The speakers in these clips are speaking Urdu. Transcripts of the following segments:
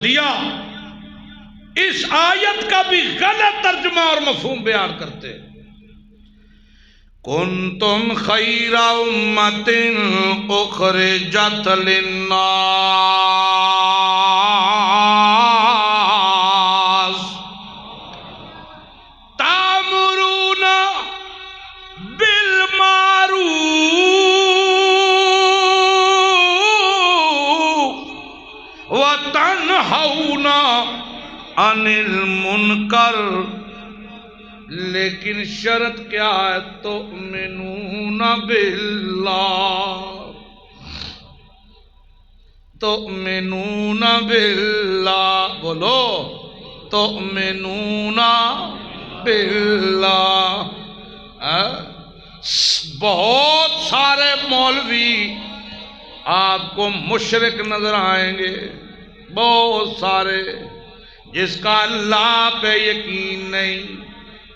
دیا، اس آیت کا بھی غلط ترجمہ اور مفہوم بیان کرتے۔ کنتم خیر امت اخرجت للناس تأمرون بالمعروف وتنہون عن المنکر، لیکن شرط کیا ہے؟ تؤمنون باللہ، تؤمنون باللہ، بولو تؤمنون باللہ۔ بہت سارے مولوی آپ کو مشرک نظر آئیں گے، بہت سارے، جس کا اللہ پہ یقین نہیں،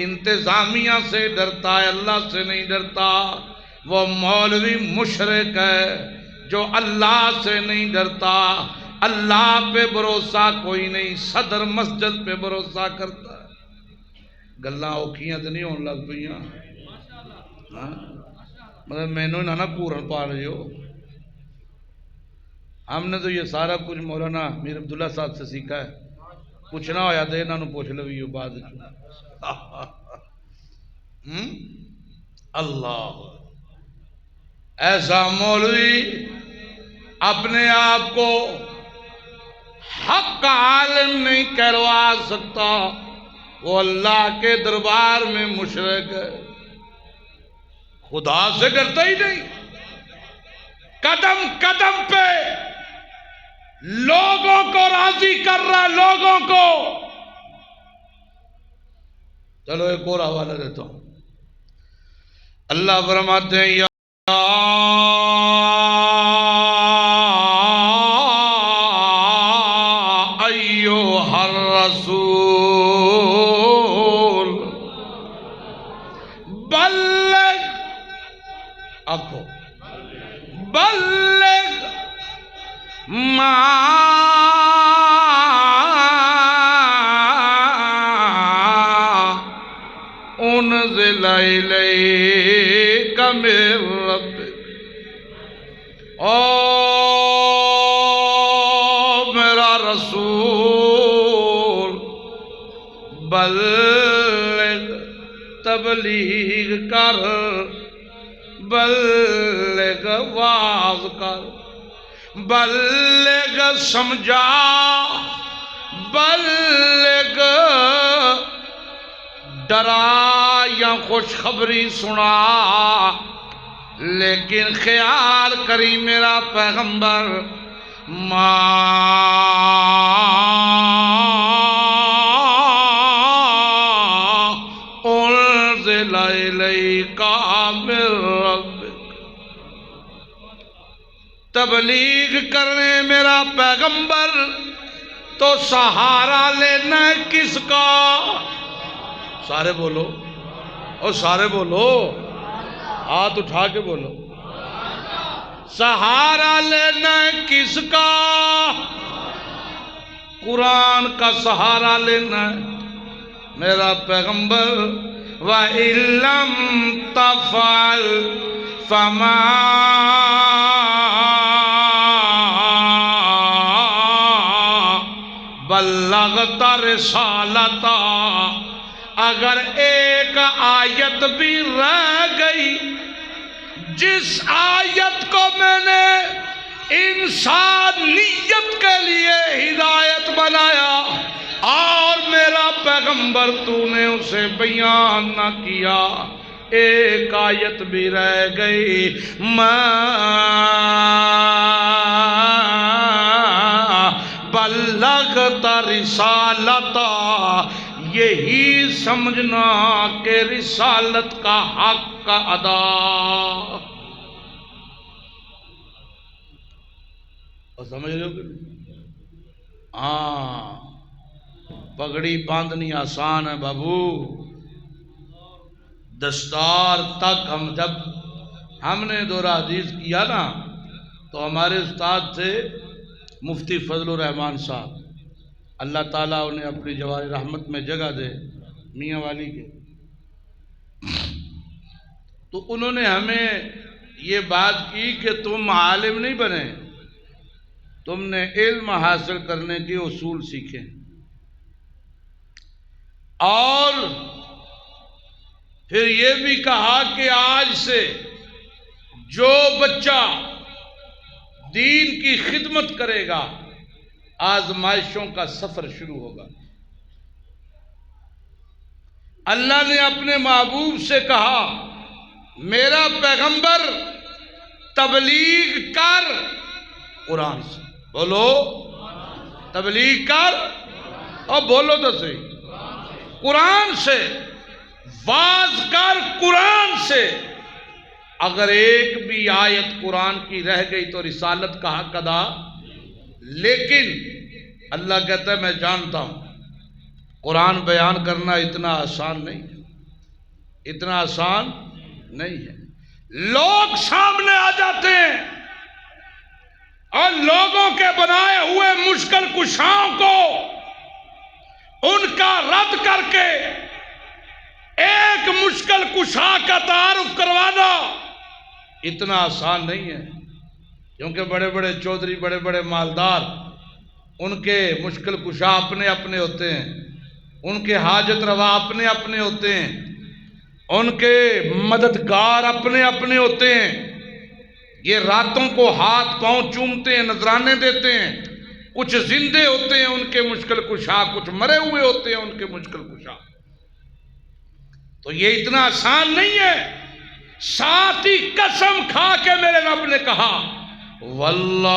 انتظامیہ سے ڈرتا ہے، اللہ سے نہیں ڈرتا، وہ مولوی مشرک ہے۔ جو اللہ سے نہیں ڈرتا، اللہ پہ بھروسہ کوئی نہیں، صدر مسجد پہ بھروسہ کرتا ہے۔ گلاں اوکھیاں تو نہیں ہون لگ پئیاں، مطلب مینوں نہ پورن پا رہے ہو۔ ہم نے تو یہ سارا کچھ مولانا میر عبداللہ صاحب سے سیکھا ہے، کچھ نہ ہویا تو انہاں نوں پوچھ لو بعد اللہ۔ ایسا مولوی اپنے آپ کو حق عالم نہیں کہلوا سکتا، وہ اللہ کے دربار میں مشرک ہے، خدا سے ڈرتا ہی نہیں، قدم قدم پہ لوگوں کو راضی کر رہا، لوگوں کو۔ چلو ایک اور حوالہ دیتا ہوں، اللہ فرماتے ہیں یا ایھا الرسول بلغ، آکھو بلغ ما انزل الیک من ربک، او میرا رسول بلغ، تبلیغ کر، بلغ واز کر، بلغ سمجھا، بلغ ڈرا یا خوشخبری سنا، لیکن خیال کری میرا پیغمبر ما انزل الیک من ربک، تبلیغ کرنے میرا پیغمبر تو سہارا لینا ہے کس کا؟ سارے بولو، اور سارے بولو، ہاتھ اٹھا کے بولو، سہارا لینا ہے کس کا؟ قرآن کا سہارا لینا ہے میرا پیغمبر۔ وَإِن لَّمْ تَفْعَلْ فَمَا بلغت رسالتہ، اگر ایک آیت بھی رہ گئی، جس آیت کو میں نے انسانیت کے لیے ہدایت بنایا اور میرا پیغمبر تو نے اسے بیان نہ کیا، ایک آیت بھی رہ گئی، میں بلغت رسالتہ، یہی سمجھنا کہ رسالت کا حق کا ادا۔ اور سمجھ رہے ہو کہ ہاں، پگڑی باندھنی آسان ہے بابو، دستار تک ہم نے دورہ حدیث کیا نا، تو ہمارے استاد تھے مفتی فضل الرحمان صاحب، اللہ تعالیٰ انہیں اپنی جوار رحمت میں جگہ دے، میاں والی کے۔ تو انہوں نے ہمیں یہ بات کی کہ تم عالم نہیں بنے، تم نے علم حاصل کرنے کے اصول سیکھے، اور پھر یہ بھی کہا کہ آج سے جو بچہ دین کی خدمت کرے گا آزمائشوں کا سفر شروع ہوگا۔ اللہ نے اپنے محبوب سے کہا میرا پیغمبر تبلیغ کر قرآن سے، بولو تبلیغ کر، اور بولو تو صحیح، قرآن سے واز کر، قرآن سے۔ اگر ایک بھی آیت قرآن کی رہ گئی تو رسالت کا حق ادا، لیکن اللہ کہتا ہے میں جانتا ہوں قرآن بیان کرنا اتنا آسان نہیں، اتنا آسان نہیں ہے۔ لوگ سامنے آ جاتے ہیں اور لوگوں کے بنائے ہوئے مشکل کشاؤں کو ان کا رد کر کے ایک مشکل کشا کا تعارف کروانا اتنا آسان نہیں ہے، کیونکہ بڑے بڑے چودھری، بڑے بڑے مالدار، ان کے مشکل کشا اپنے اپنے ہوتے ہیں، ان کے حاجت روا اپنے اپنے ہوتے ہیں، ان کے مددگار اپنے اپنے ہوتے ہیں۔ یہ راتوں کو ہاتھ پاؤں چومتے ہیں، نذرانے دیتے ہیں، کچھ زندے ہوتے ہیں ان کے مشکل کشا، کچھ مرے ہوئے ہوتے ہیں ان کے مشکل کشا۔ تو یہ اتنا آسان نہیں ہے۔ ساتھ ہی قسم کھا کے میرے رب نے کہا واللہ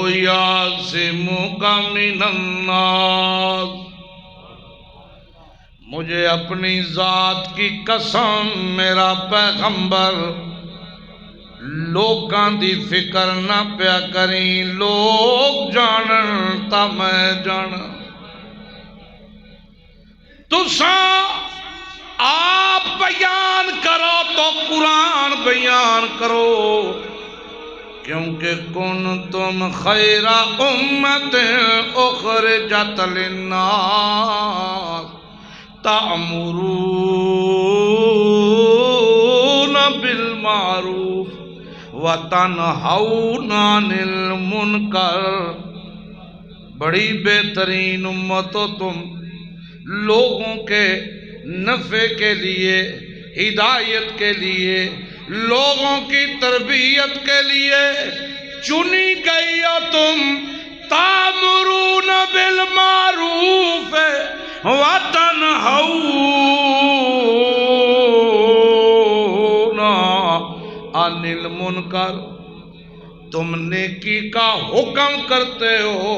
یعصمک من الناس، مجھے اپنی ذات کی قسم میرا پیغمبر لوکاں دی فکر نہ پیا کریں، لوگ جانن تا میں جان۔ تساں آپ بیان کرو تو قرآن بیان کرو، کیونکہ کنتم خیر امت اخرجت للناس تأمرون بالمعروف وتنہون عن المنکر۔ بڑی بہترین امت ہو تم، لوگوں کے نفع کے لیے، ہدایت کے لیے، لوگوں کی تربیت کے لیے چنی گئی ہو تم۔ تامرون بالمعروف وتنہون عن المنکر، تم نیکی کا حکم کرتے ہو،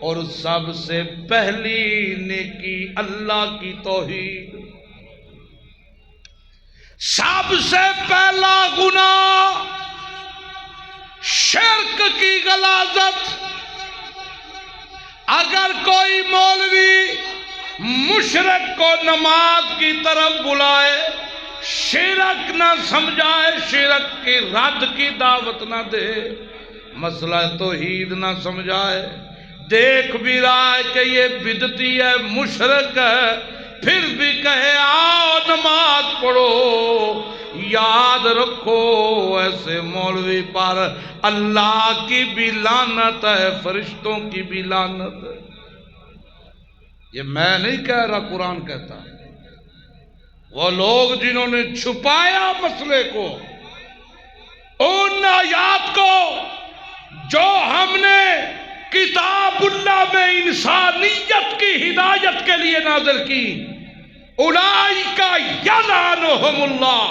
اور سب سے پہلی نیکی اللہ کی توحید، سب سے پہلا گناہ شرک کی غلاظت۔ اگر کوئی مولوی مشرک کو نماز کی طرف بلائے، شرک نہ سمجھائے، شرک کی رد کی دعوت نہ دے، مسئلہ توحید نہ سمجھائے، دیکھ بھی رہا ہے کہ یہ بدعتی ہے، مشرک ہے، پھر بھی کہے آؤ نماز پڑھو، یاد رکھو ایسے مولوی پر اللہ کی بھی لعنت ہے، فرشتوں کی بھی لعنت ہے۔ یہ میں نہیں کہہ رہا، قرآن کہتا ہے۔ وہ لوگ جنہوں نے چھپایا مسئلے کو، ان آیات کو جو ہم نے کتاب اللہ میں انسانیت کی ہدایت کے لیے نازل کی، اولئک یلعنہم اللہ،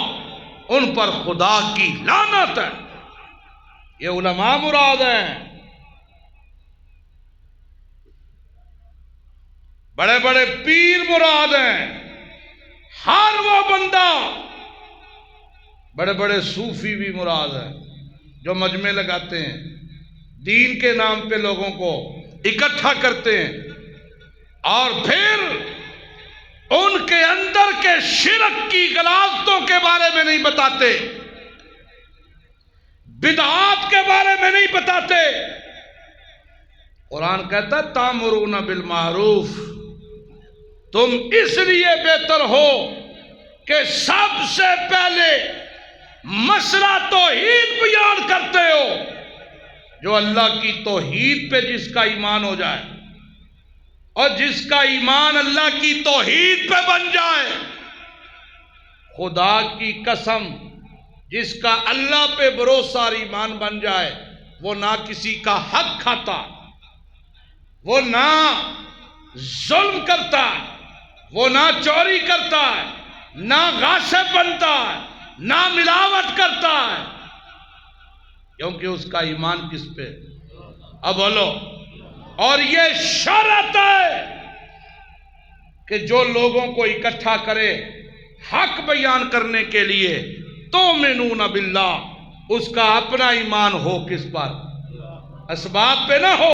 ان پر خدا کی لعنت ہے۔ یہ علماء مراد ہیں، بڑے بڑے پیر مراد ہیں، ہر وہ بندہ، بڑے بڑے صوفی بھی مراد ہیں جو مجمع لگاتے ہیں، دین کے نام پہ لوگوں کو اکٹھا کرتے ہیں، اور پھر ان کے اندر کے شرک کی غلاظتوں کے بارے میں نہیں بتاتے، بدعات کے بارے میں نہیں بتاتے، قرآن کہتا ہے تامرون بالمعروف، تم اس لیے بہتر ہو کہ سب سے پہلے مسئلہ توحید بیان کرتے ہو، جو اللہ کی توحید پہ جس کا ایمان ہو جائے اور جس کا ایمان اللہ کی توحید پہ بن جائے، خدا کی قسم جس کا اللہ پہ بھروسہ اور ایمان بن جائے، وہ نہ کسی کا حق کھاتا، وہ نہ ظلم کرتا، وہ نہ چوری کرتا ہے، نہ غاصب بنتا ہے، نہ ملاوٹ کرتا ہے، کیونکہ اس کا ایمان کس پہ؟ اب بولو۔ اور یہ شرط ہے کہ جو لوگوں کو اکٹھا کرے حق بیان کرنے کے لیے، تؤمنون باللہ، اس کا اپنا ایمان ہو کس پر؟ اسباب پہ نہ ہو۔